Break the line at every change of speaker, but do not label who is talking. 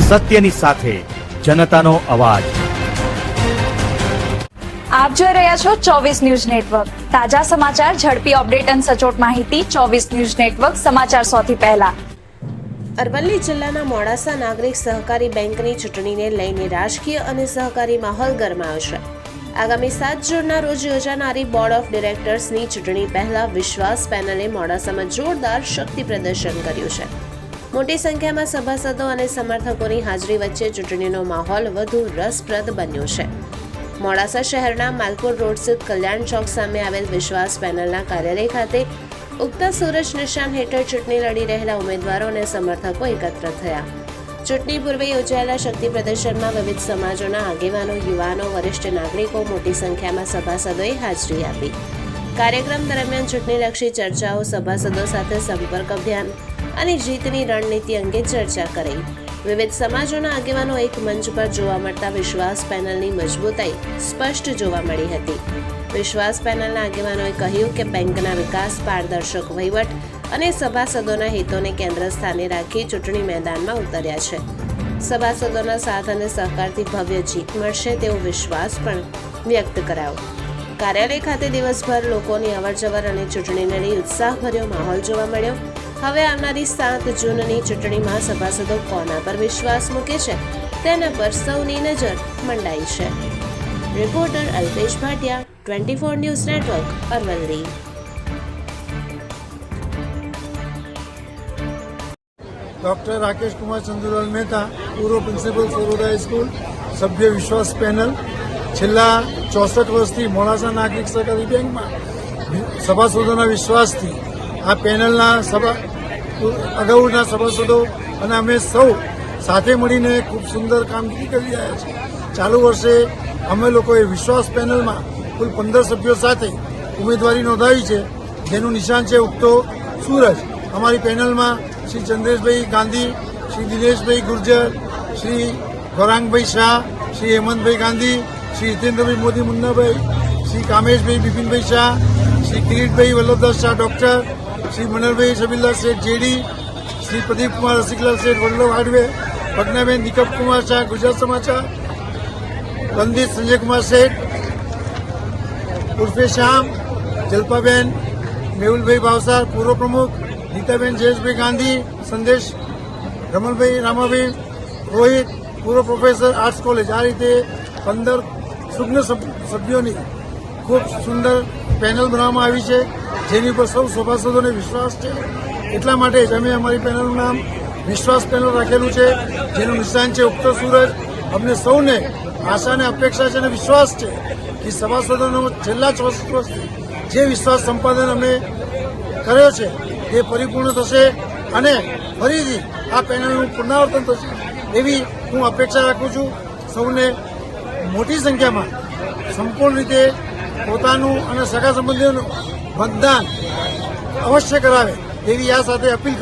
સત્યની સાથે જનતાનો અવાજ।
આપ જોઈ રહ્યા છો 24 ન્યૂઝ નેટવર્ક। તાજા સમાચાર, ઝડપી અપડેટ અને સચોટ માહિતી 24 ન્યૂઝ નેટવર્ક સમાચાર સૌથી પહેલા।
અરવલ્લી જિલ્લાના મોડાસા નાગરિક સહકારી બેંકની ચૂંટણીને લઈને રાજકીય અને સહકારી માહોલ ગરમાયો છે। આગામી 7 જૂનના રોજ યોજાનારી બોર્ડ ઓફ ડિરેક્ટર્સની ચૂંટણી પહેલા વિશ્વાસ પેનલે મોડાસામાં જોરદાર શક્તિ પ્રદર્શન કર્યું છે। મોટી સંખ્યામાં સભાસદો અને સમર્થકોની હાજરી વચ્ચે ચૂંટણીનો માહોલ વધુ રસપ્રદ બન્યો છે। મોડાસા શહેરના માલપુર રોડ સ્થિત કલ્યાણ ચોક સામે આવેલ વિશ્વાસ પેનલના કાર્યાલય ખાતે ઉગતા સૂરજ નિશાન હેઠળ ચૂંટણી લડી રહેલા ઉમેદવારો અને સમર્થકો એકત્ર થયા। ચૂંટણી પૂર્વે યોજાયેલા શક્તિ પ્રદર્શનમાં વિવિધ સમાજોના આગેવાનો, યુવાનો, વરિષ્ઠ નાગરિકો મોટી સંખ્યામાં સભાસદોએ હાજરી આપી। કાર્યક્રમ દરમિયાન ચૂંટણીલક્ષી ચર્ચાઓ, સભાસદો સાથે સંપર્ક અભિયાન અને જીતની રણનીતિ અંગે ચર્ચા કરાઈ। વિવિધ સમાજોના આગેવાનો એક મંચ પર જોવા મળતા વિશ્વાસ પેનલની મજબૂતાઈ સ્પષ્ટ જોવા મળી હતી। વિશ્વાસ પેનલના આગેવાનોએ કહ્યું કે બેંકના વિકાસ, પારદર્શક વહીવટ અને સભાસદોના હિતોને કેન્દ્ર સ્થાને રાખી ચૂંટણી મેદાનમાં ઉતર્યા છે। સભાસદોના સાથ અને સહકારથી ભવ્ય જીત મળશે તેવો વિશ્વાસ પણ વ્યક્ત કરાયો। કાર્યાલય ખાતે દિવસભર લોકોની અવરજવર અને ચૂંટણીને લઈ ઉત્સાહભર્યો માહોલ જોવા મળ્યો। હવે આવનારી 7 જૂનની ચૂંટણીમાં સભાસદો કોના પર વિશ્વાસ મૂકે છે તેના પર સૌની નજર મંડાઈ છે। Reporter Alpesh Bhatia, 24 news network, Aravalli.
Doctor Rakesh Kumar Chandralal Mehta, पूर्व प्रिंसिपल સરોદા સ્કૂલ, સભ્ય વિશ્વાસ પેનલ। છેલ્લા 64 વર્ષથી મોડાસા નાગરિક સહકારી બેંકમાં સભાસદોના વિશ્વાસથી આ પેનલના અગાઉના સભાસદો અને અમે સૌ સાથે મળીને ખૂબ સુંદર કામગીરી કરી રહ્યા છીએ। ચાલુ વર્ષે અમે લોકોએ વિશ્વાસ પેનલમાં કુલ 15 સભ્યો સાથે ઉમેદવારી નોંધાવી છે, જેનું નિશાન છે ઉગતો સૂરજ। અમારી પેનલમાં શ્રી ચંદ્રેશભાઈ ગાંધી, શ્રી દિનેશભાઈ ગુર્જર, શ્રી ગૌરાંગભાઈ શાહ, શ્રી હેમંતભાઈ ગાંધી, શ્રી હિતેન્દ્રભાઈ મોદી મુન્નાભાઈ, શ્રી કામેશભાઈ બિપિનભાઈ શાહ, શ્રી કિરીટભાઈ વલ્લભદાસ શાહ ડોક્ટર, શ્રી મનરભાઈ શબીરલાલ શેઠ જેડી, શ્રી પ્રદીપકુમાર રસિકલાલ શેઠ વલ્લભ હાર્ડવેર, પ્રજ્ઞાબેન દીપકકુમાર શાહ ગુજરાત સમાચાર, રણદીપ સંજયકુમાર શેઠ ઉર્ફે શ્યામ, જલ્પાબેન મેહુલભાઈ ભાવસાર પૂર્વ પ્રમુખ, નીતાબેન જયેશભાઈ ગાંધી, સંદેશ રમણભાઈ રામાભાઈ રોહિત પૂર્વ પ્રોફેસર આર્ટ્સ કોલેજ। આ રીતે 15 સુજ્ઞ સભ્યોની ખૂબ સુંદર પેનલ બનાવવામાં આવી છે, જેની ઉપર સૌ સભાસદોને વિશ્વાસ છે। એટલા માટે જ અમે અમારી પેનલનું નામ વિશ્વાસ પેનલ રાખેલું છે, જેનું નિશાન છે ઉગતો સૂરજ। અમને સૌને આશા અને અપેક્ષા છે અને વિશ્વાસ છે કે સભાસદોનો છેલ્લા 64 વર્ષથી જે વિશ્વાસ સંપાદન અમે કર્યો છે તે પરિપૂર્ણ થશે અને ફરીથી આ પેનલનું પુનરાવર્તન થશે એવી હું અપેક્ષા રાખું છું। સૌને મોટી સંખ્યામાં સંપૂર્ણ રીતે પોતાનું અને સગા સંબંધીઓનું મતદાન અવશ્ય કરાવે એવી આ સાથે અપીલ કરું।